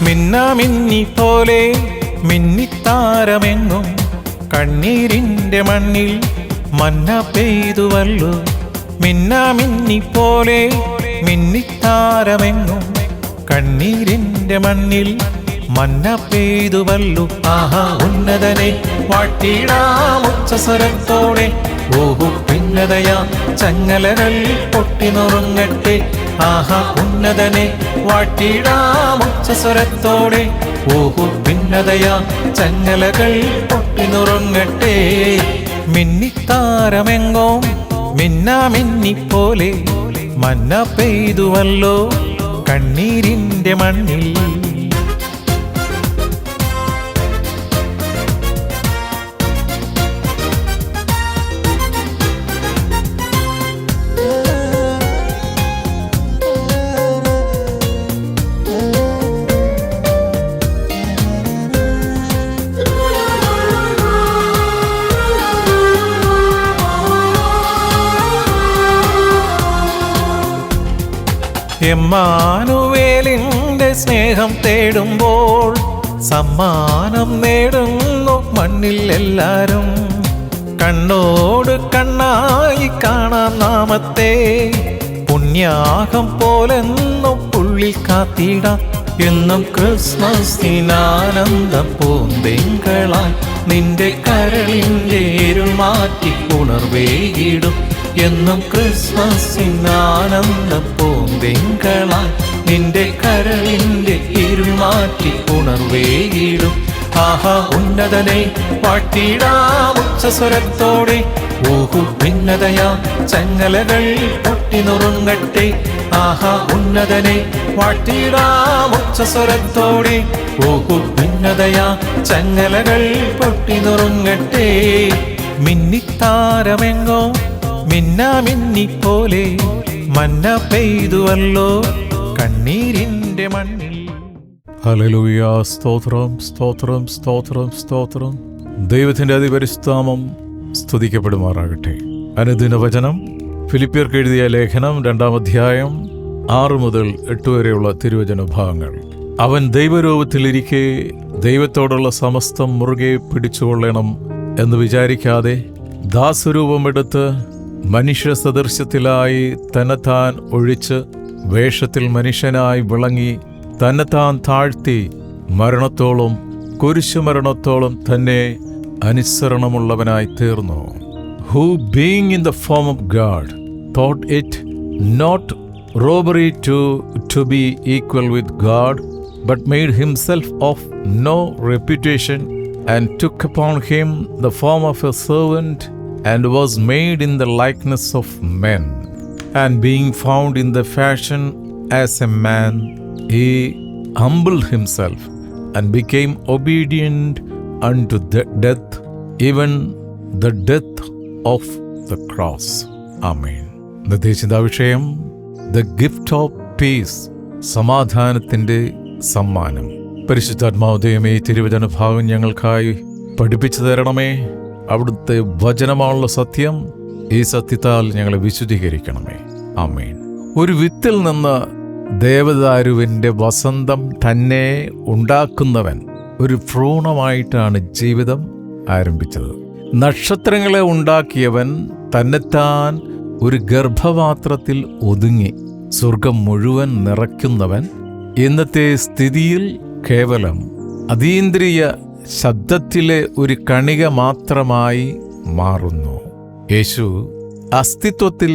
മിന്നാമിന്നി പോലെ മിന്നിത്താരമെങ്ങും കണ്ണീരിൻ്റെ മണ്ണിൽ മന്ന പെയ്തുവല്ലോ. മിന്നാമിന്നി പോലെ മിന്നിത്താരമെങ്ങും കണ്ണീരിൻ്റെ മണ്ണിൽ മന്ന പെയ്തുവല്ലോ. ആഹാ ഉന്നതനെ വാഴ്ത്തിടാം ഉച്ചസ്വരത്തോടെ. ഓഹോ ഭിന്നതയാ ചങ്ങലകൾ പൊട്ടിനുറുങ്ങട്ടെ. ആഹാ ഉന്നതനെ വാഴ്ത്തിടാം ഉച്ചസ്വരത്തോടെ. ഓഹോ ഭിന്നതയാ ചങ്ങലകൾ പൊട്ടിനുറുങ്ങട്ടെ. മിന്നിത്താരമെങ്ങോ മിന്നാമിന്നിപ്പോലെ മന്ന പെയ്തുവല്ലോ കണ്ണീരിൻ്റെ മണ്ണിൽ. എമ്മാനുവേലിൻ്റെ സ്നേഹം തേടുമ്പോൾ സമ്മാനം നേടുന്നു മണ്ണിൽ എല്ലാരും. കണ്ണോട് കണ്ണായി കാണാം നാമത്തെ. പുണ്യാഹം പോലെന്നും ഉള്ളിൽ കാത്തിടാം. എന്നും ക്രിസ്മസിനാനന്ദം പൂന്തിങ്കളായി നിന്റെ കരളിൻ്റെ ഇരുൾ മാറ്റി ഉണർവേകിടും. എന്നും ക്രിസ്മസിനാനന്ദം പൂന്തിങ്കളായി നിന്റെ കരളിൻ്റെ ഇരുൾ മാറ്റി ഉണർവേകിടും. ആഹാ ഉന്നതനെ വാഴ്ത്തിടാം ഉച്ചസ്വരത്തോടെ. ഓഹു ഭിന്നതയാ ചങ്ങലകൾ പൊട്ടിനുറുങ്ങട്ടെ. ആഹാ ഉന്നതനെ വാഴ്ത്തിടാം ഉച്ചസ്വരത്തോടെ. ഓഹു ഭിന്നതയാ ചങ്ങലകൾ പൊട്ടിനുറുങ്ങട്ടെ. മിന്നിത്താരമെങ്ങോ മിന്നാമിന്നിപ്പോലെ മന്ന പെയ്തുവല്ലോ കണ്ണീരിൻ്റെ മണ്ണിൽ. ഹല്ലേലൂയ. സ്തോത്രം സ്തോത്രം സ്തോത്രം സ്തോത്രം. ദൈവത്തിൻ്റെ അതിപരിശുദ്ധനാമം സ്തുതിക്കപ്പെടുമാറാകട്ടെ. അനുദിന വചനം ഫിലിപ്പിയർക്ക് എഴുതിയ ലേഖനം 2-ാം അധ്യായം 6 മുതൽ 8 വരെയുള്ള തിരുവചന ഭാഗങ്ങൾ. അവൻ ദൈവരൂപത്തിലിരിക്കെ ദൈവത്തോടുള്ള സമസ്തം മുറുകെ പിടിച്ചുകൊള്ളണം എന്ന് വിചാരിക്കാതെ ദാസരൂപമെടുത്ത് മനുഷ്യ സദൃശ്യത്തിലായി തന്നെത്താൻ ഒഴിച്ച് വേഷത്തിൽ മനുഷ്യനായി വിളങ്ങി തന്നെത്താൻ താഴ്ത്തി മരണത്തോളം കുരിശുമരണത്തോളം തന്നെ അനുസരണമുള്ളവനായി തീർന്നു. Who being in the form of God thought it not robbery to be equal with God, but made himself of no reputation, and took upon him the form of a servant, and was made in the likeness of men. And being found in the fashion as a man, he humbled himself and became obedient unto death, even the death of the cross. Amen. ഇന്നത്തെ ചിന്താവിഷയം The gift of peace, സമാധാനത്തിൻ്റെ സമ്മാനം. പരിശുദ്ധാത്മാവ് ദൈവമേ, തിരുവചന ഭാഗം ഞങ്ങൾക്കായി പഠിപ്പിച്ചു തരണമേ. അവിടുത്തെ വചനമായുള്ള സത്യം, ഈ സത്യത്താൽ ഞങ്ങളെ വിശുദ്ധീകരിക്കണമേ. ആമേൻ. ഒരു വിത്തിൽ നിന്ന് ദേവദാരുവിൻ്റെ വസന്തം തന്നെ ഉണ്ടാക്കുന്നവൻ ഒരു ഭ്രൂണമായിട്ടാണ് ജീവിതം ആരംഭിച്ചത്. നക്ഷത്രങ്ങളെ ഉണ്ടാക്കിയവൻ തന്നെത്താൻ ഒരു ഗർഭപാത്രത്തിൽ ഒതുങ്ങി സ്വർഗം മുഴുവൻ നിറയ്ക്കുന്നവൻ ഇന്നത്തെ സ്ഥിതിയിൽ കേവലം അതീന്ദ്രിയ ശബ്ദത്തിലെ ഒരു കണിക മാത്രമായി മാറുന്നു. യേശു അസ്തിത്വത്തിൽ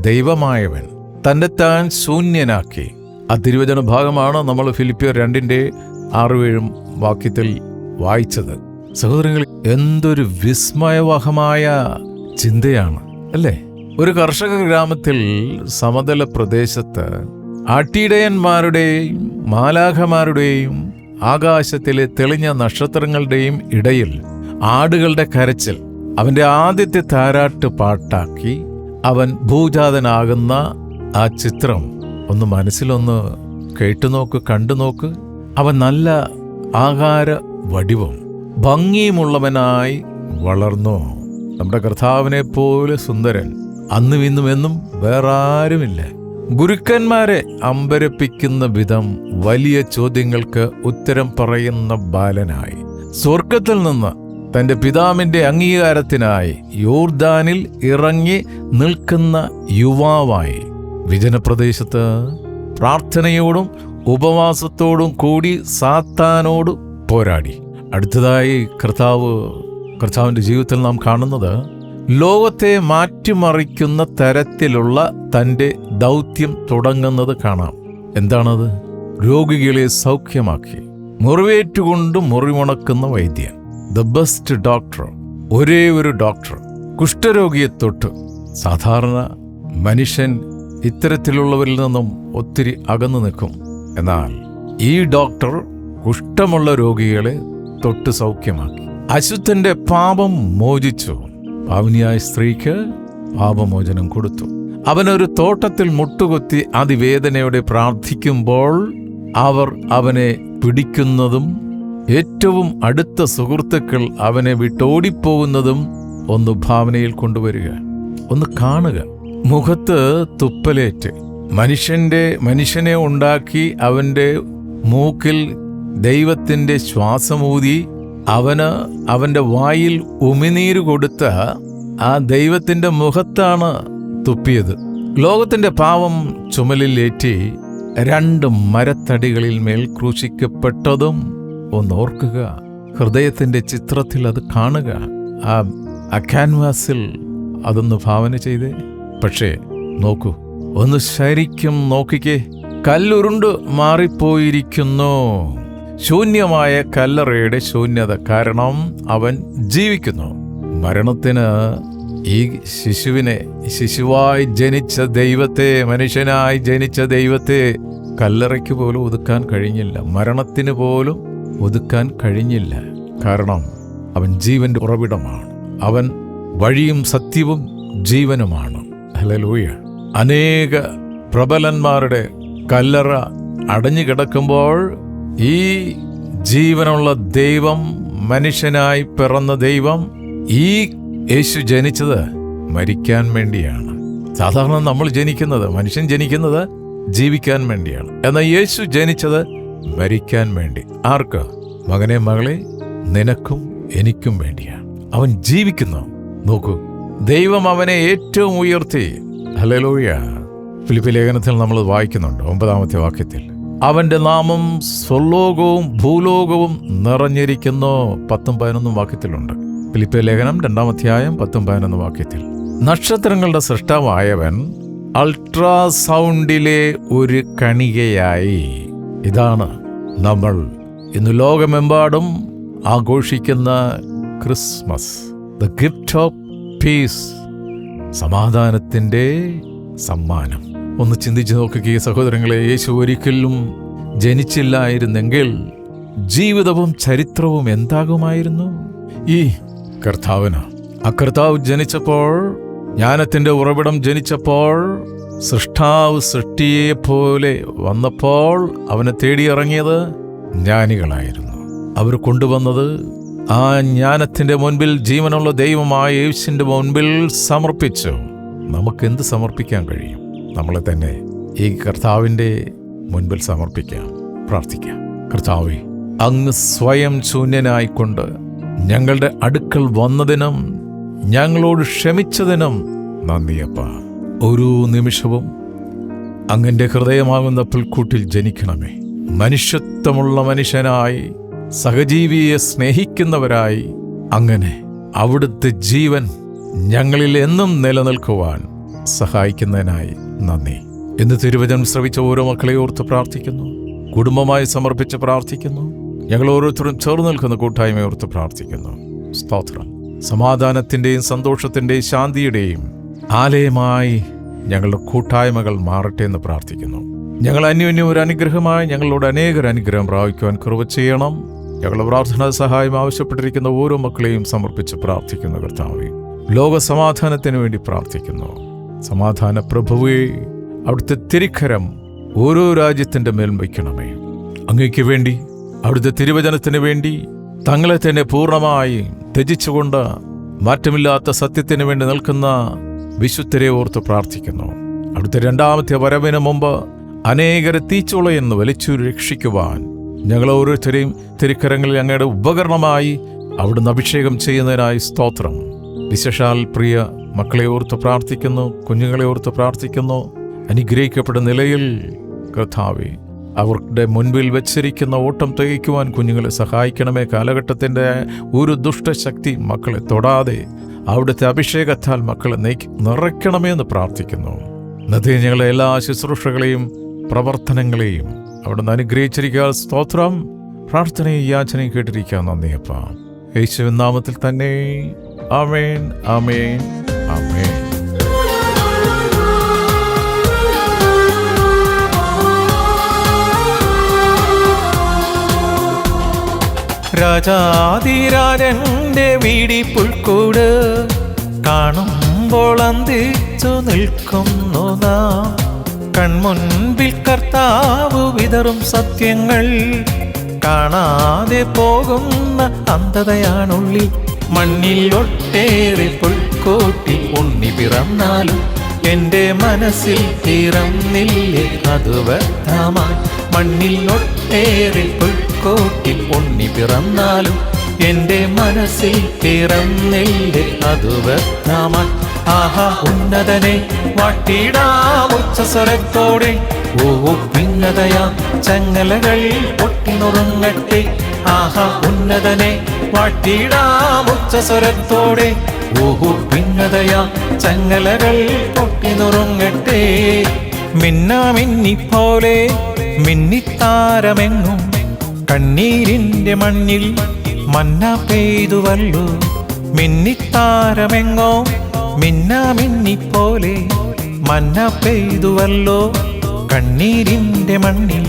ദൈവമായവൻ തന്നെത്താൻ ശൂന്യനാക്കി. ആ തിരുവചന ഭാഗമാണ് നമ്മൾ ഫിലിപ്പിയർ 2:6-7 വാക്യത്തിൽ വായിച്ചത്. സഹോദരങ്ങൾ, എന്തൊരു വിസ്മയവഹമായ ചിന്തയാണ് അല്ലേ? ഒരു കർഷക ഗ്രാമത്തിൽ സമതല പ്രദേശത്ത് ആട്ടിടയന്മാരുടെയും മാലാഖമാരുടെയും ആകാശത്തിലെ തെളിഞ്ഞ നക്ഷത്രങ്ങളുടെയും ഇടയിൽ ആടുകളുടെ കരച്ചിൽ അവൻ്റെ ആദ്യത്തെ താരാട്ട് പാട്ടാക്കി അവൻ ഭൂജാതനാകുന്ന ആ ചിത്രം ഒന്ന് മനസ്സിലൊന്ന് കേട്ടുനോക്ക്, കണ്ടുനോക്ക്. അവൻ നല്ല ആകാര വടിവും ഭംഗിയുമുള്ളവനായി വളർന്നു. നമ്മുടെ കർത്താവിനെ പോലെ സുന്ദരൻ അന്നും ഇന്നും എന്നും വേറാരുമില്ല. ഗുരുക്കന്മാരെ അമ്പരപ്പിക്കുന്ന വിധം വലിയ ചോദ്യങ്ങൾക്ക് ഉത്തരം പറയുന്ന ബാലനായി, സ്വർഗത്തിൽ നിന്ന് തന്റെ പിതാവിന്റെ അംഗീകാരത്തിനായി യോർദാനിൽ ഇറങ്ങി നിൽക്കുന്ന യുവാവായി വിജനപ്രദേശത്ത് പ്രാർത്ഥനയോടും ഉപവാസത്തോടും കൂടി സാത്താനോട് പോരാടി. അടുത്തതായി കർത്താവിന്റെ ജീവിതത്തിൽ നാം കാണുന്നത് ലോകത്തെ മാറ്റിമറിക്കുന്ന തരത്തിലുള്ള തൻ്റെ ദൗത്യം തുടങ്ങുന്നത് കാണാം. എന്താണത്? രോഗികളെ സൗഖ്യമാക്കി മുറിവേറ്റുകൊണ്ട് മുറിമുണക്കുന്ന വൈദ്യൻ, ദ ബെസ്റ്റ് ഡോക്ടർ, ഒരേ ഒരു ഡോക്ടർ, കുഷ്ഠരോഗിയെ തൊട്ട്. സാധാരണ മനുഷ്യൻ ഇത്തരത്തിലുള്ളവരിൽ നിന്നും ഒത്തിരി അകന്നു നിൽക്കും. എന്നാൽ ഈ ഡോക്ടർ കുഷ്ഠമുള്ള രോഗികളെ തൊട്ട് സൗഖ്യമാക്കി. അശുദ്ധന്റെ പാപം മോചിച്ചു. പാവനിയായ സ്ത്രീക്ക് പാപമോചനം കൊടുത്തു. അവനൊരു തോട്ടത്തിൽ മുട്ടുകുത്തി അതിവേദനയോടെ പ്രാർത്ഥിക്കുമ്പോൾ അവർ അവനെ പിടിക്കുന്നതും ഏറ്റവും അടുത്ത സുഹൃത്തുക്കൾ അവനെ വിട്ടോടിപ്പോകുന്നതും ഒന്ന് ഭാവനയിൽ കൊണ്ടുവരിക, ഒന്ന് കാണുക. മുഖത്ത് തുപ്പലേറ്റ് മനുഷ്യനെ ഉണ്ടാക്കി അവന്റെ മൂക്കിൽ ദൈവത്തിന്റെ ശ്വാസമൂതി അവന്റെ വായിൽ ഉമിനീര് കൊടുത്ത ആ ദൈവത്തിന്റെ മുഖത്താണ് തുപ്പിയത്. ലോകത്തിന്റെ പാവം ചുമലിലേറ്റി 2 മരത്തടികളിൽ മേൽ ക്രൂശിക്കപ്പെട്ടതും ഒന്നോർക്കുക. ഹൃദയത്തിന്റെ ചിത്രത്തിൽ അത് കാണുക. ആ ക്യാൻവാസിൽ അതൊന്ന് ഭാവന ചെയ്തേ. പക്ഷേ നോക്കൂ, ഒന്ന് ശരിക്കും നോക്കിക്കേ. കല്ലുരുണ്ട് മാറിപ്പോയിരിക്കുന്നു. ശൂന്യമായ കല്ലറയുടെ ശൂന്യത കാരണം അവൻ ജീവിക്കുന്നു. മരണത്തിന് ഈ ശിശുവായി ജനിച്ച ദൈവത്തെ, മനുഷ്യനായി ജനിച്ച ദൈവത്തെ കല്ലറയ്ക്ക് പോലും ഒതുക്കാൻ കഴിഞ്ഞില്ല. മരണത്തിന് പോലും ഒതുക്കാൻ കഴിഞ്ഞില്ല. കാരണം അവൻ ജീവന്റെ ഉറവിടമാണ്. അവൻ വഴിയും സത്യവും ജീവനുമാണ്. ഹല്ലേലൂയ. അനേക പ്രബലന്മാരുടെ കല്ലറ അടഞ്ഞു കിടക്കുമ്പോൾ ഈ ജീവനുള്ള ദൈവം, മനുഷ്യനായി പിറന്ന ദൈവം, ഈ യേശു ജനിച്ചത് മരിക്കാൻ വേണ്ടിയാണ്. സാധാരണ നമ്മൾ മനുഷ്യൻ ജനിക്കുന്നത് ജീവിക്കാൻ വേണ്ടിയാണ്. എന്നാൽ യേശു ജനിച്ചത് മരിക്കാൻ വേണ്ടി. ആർക്ക്? മകനെ, മകളെ, നിനക്കും എനിക്കും വേണ്ടിയാണ്. അവൻ ജീവിക്കുന്നു. നോക്കൂ, ദൈവം അവനെ ഏറ്റവും ഉയർത്തി. ഹല്ലേലൂയ. ഫിലിപ്പി ലേഖനത്തിൽ നമ്മൾ വായിക്കുന്നുണ്ട് 9-ാമത്തെ വാക്യത്തിൽ, അവന്റെ നാമം സ്വർലോകവും ഭൂലോകവും നിറഞ്ഞിരിക്കുന്നു. 10-11 വാക്യത്തിലുണ്ട്. ഫിലിപ്പി ലേഖനം 2-ാം അധ്യായം 10-11 വാക്യത്തിൽ. നക്ഷത്രങ്ങളുടെ സൃഷ്ടാവായവൻ അൾട്രാസൗണ്ടിലെ ഒരു കണികയായി. ഇതാണ് നമ്മൾ ഇന്ന് ലോകമെമ്പാടും ആഘോഷിക്കുന്ന Christmas, the gift of peace, സമാധാനത്തിന്റെ സമ്മാനം. ഒന്ന് ചിന്തിച്ചു നോക്കുക സഹോദരങ്ങളെ. യേശു ഒരിക്കലും ജനിച്ചില്ലായിരുന്നെങ്കിൽ ജീവിതവും ചരിത്രവും എന്താകുമായിരുന്നു? ഈ കർത്താവിന്, ആ കർത്താവ് ജനിച്ചപ്പോൾ, ജ്ഞാനത്തിന്റെ ഉറവിടം ജനിച്ചപ്പോൾ, സൃഷ്ടാവ് സൃഷ്ടിയെപ്പോലെ വന്നപ്പോൾ അവനെ തേടിയിറങ്ങിയത് ജ്ഞാനികളായിരുന്നു. അവർ കൊണ്ടുവന്നത് ആ ജ്ഞാനത്തിന്റെ മുൻപിൽ ജീവനുള്ള ദൈവമായ യേശുവിന്റെ മുൻപിൽ സമർപ്പിച്ചു. നമുക്കെന്ത് സമർപ്പിക്കാൻ കഴിയും? നമ്മളെ തന്നെ ഈ കർത്താവിന്റെ മുൻപിൽ സമർപ്പിക്കാം, പ്രാർത്ഥിക്കാം. കർത്താവേ, അങ്ങ് സ്വയം ശൂന്യനായിക്കൊണ്ട് ഞങ്ങളുടെ അടുക്കൽ വന്നതിനും ഞങ്ങളോട് ക്ഷമിച്ചതിനും നന്ദിയപ്പ. ഓരോ നിമിഷവും അങ്ങന്റെ ഹൃദയമാകുന്ന പുൽക്കൂട്ടിൽ ജനിക്കണമേ. മനുഷ്യത്വമുള്ള മനുഷ്യനായി, സഹജീവിയെ സ്നേഹിക്കുന്നവരായി, അങ്ങനെ അവിടുത്തെ ജീവൻ ഞങ്ങളിൽ എന്നും നിലനിൽക്കുവാൻ സഹായിക്കുന്നതിനായി നന്ദി. ഇന്ന് തിരുവചനം ശ്രവിച്ച ഓരോ മക്കളെ ഓർത്ത് പ്രാർത്ഥിക്കുന്നു. കുടുംബമായി സമർപ്പിച്ച് പ്രാർത്ഥിക്കുന്നു. ഞങ്ങൾ ഓരോരുത്തരും ചേർന്ന് നിൽക്കുന്ന കൂട്ടായ്മ ഓർത്ത് പ്രാർത്ഥിക്കുന്നു. സ്തോത്രം. സമാധാനത്തിന്റെയും സന്തോഷത്തിന്റെയും ശാന്തിയുടെയും ആലയമായി ഞങ്ങളുടെ കൂട്ടായ്മകൾ മാറട്ടെ എന്ന് പ്രാർത്ഥിക്കുന്നു. ഞങ്ങൾ അന്യോന്യം ഒരു അനുഗ്രഹമായി ഞങ്ങളോട് അനേകർ അനുഗ്രഹം പ്രാപിക്കുവാൻ കൃപ ചെയ്യണം. ഞങ്ങളുടെ പ്രാർത്ഥനാ സഹായം ആവശ്യപ്പെട്ടിരിക്കുന്ന ഓരോ മക്കളെയും സമർപ്പിച്ച് പ്രാർത്ഥിക്കുന്നു. കർത്താവേ, ലോക സമാധാനത്തിന് വേണ്ടി പ്രാർത്ഥിക്കുന്നു. സമാധാന പ്രഭുവേ, അവിടുത്തെ തിരുക്കരം ഓരോ രാജ്യത്തിന്റെ മേൽ വയ്ക്കണമേ. അങ്ങയ്ക്ക് വേണ്ടി, അവിടുത്തെ തിരുവചനത്തിന് വേണ്ടി തങ്ങളെ തന്നെ പൂർണ്ണമായി ത്യജിച്ചുകൊണ്ട് മാറ്റമില്ലാത്ത സത്യത്തിന് വേണ്ടി നിൽക്കുന്ന വിശുദ്ധരെ ഓർത്ത് പ്രാർത്ഥിക്കുന്നു. അവിടുത്തെ രണ്ടാമത്തെ വരവിന് മുമ്പ് അനേകരെ തീച്ചുളയെന്ന് വലിച്ചു രക്ഷിക്കുവാൻ ഞങ്ങൾ ഓരോരുത്തരെയും തിരുക്കരങ്ങളിൽ അങ്ങയുടെ ഉപകരണമായി അവിടുന്ന് അഭിഷേകം ചെയ്യുന്നതിനായി സ്തോത്രം. വിശേഷാൽ പ്രിയ മക്കളെ ഓർത്ത് പ്രാർത്ഥിക്കുന്നു, കുഞ്ഞുങ്ങളെ ഓർത്ത് പ്രാർത്ഥിക്കുന്നു. അനുഗ്രഹിക്കപ്പെടുന്ന നിലയിൽ കർത്താവേ, അവരുടെ മുൻപിൽ വെച്ചിരിക്കുന്ന ഓട്ടം തികയ്ക്കുവാൻ കുഞ്ഞുങ്ങളെ സഹായിക്കണമേ. കാലഘട്ടത്തിൻ്റെ ഒരു ദുഷ്ടശക്തി മക്കളെ തൊടാതെ അവിടുത്തെ അഭിഷേകത്താൽ മക്കളെ നിറയ്ക്കണമേ എന്ന് പ്രാർത്ഥിക്കുന്നു. ഇന്നത്തെ ഞങ്ങളെ എല്ലാ ശുശ്രൂഷകളെയും പ്രവർത്തനങ്ങളെയും അവിടുന്ന് അനുഗ്രഹിച്ചിരിക്കുക. സ്തോത്രം. പ്രാർത്ഥനയും യാചനയും കേട്ടിരിക്കുക. നന്ദിയപ്പ. യേശുവിൻ നാമത്തിൽ തന്നെ. ആമേൻ, ആമേൻ, ആമേൻ. രാജാതിരാജന്റെ വീടി പുൽക്കൂട് കാണുമ്പോൾ അന്തിച്ചു നിൽക്കുന്നു നാം. കൺമുൻപിൽ കർത്താവ് വിതറും സത്യങ്ങൾ കാണാതെ പോകുന്ന അന്ധതയാണുള്ളിൽ. മണ്ണിൽ ഒട്ടേറെ പുൽക്കൂട്ടിൽ ഉണ്ണി പിറന്നാലും എൻ്റെ മനസ്സിൽ തീർന്നില്ലേ അത് വ്യക്തമായി. മണ്ണിൽ ഒട്ടേറെ പുൽക്കൂട്ടിൽ ഉണ്ണി പിറന്നാലും എൻ്റെ മനസ്സിൽ തീർന്നില്ലേ അത് വ്യക്തമായി. ആഹാ ഉന്നതനെ വാട്ടിടാം ഉച്ചസ്വരത്തോടെ. ഓ ഭിന്നതയാ ചങ്ങലകൾ പൊട്ടിനുറുങ്ങട്ടെ. ആഹാ ഉന്നതനെ വാട്ടിടാം ഉച്ചസ്വരത്തോടെ. ഓഹോ ഭിന്നതയാ ചങ്ങലകൾ പൊട്ടിനുറുങ്ങട്ടെ. മിന്നാമിന്നിപ്പോലെ മിന്നിത്താരമെങ്ങും കണ്ണീരിൻ്റെ മണ്ണിൽ മന്ന പെയ്തുവല്ലോ. മിന്നിത്താരമെങ്ങോ മിന്നാമിന്നിപ്പോലെ മന്ന പെയ്തുവല്ലോ കണ്ണീരിൻ്റെ മണ്ണിൽ.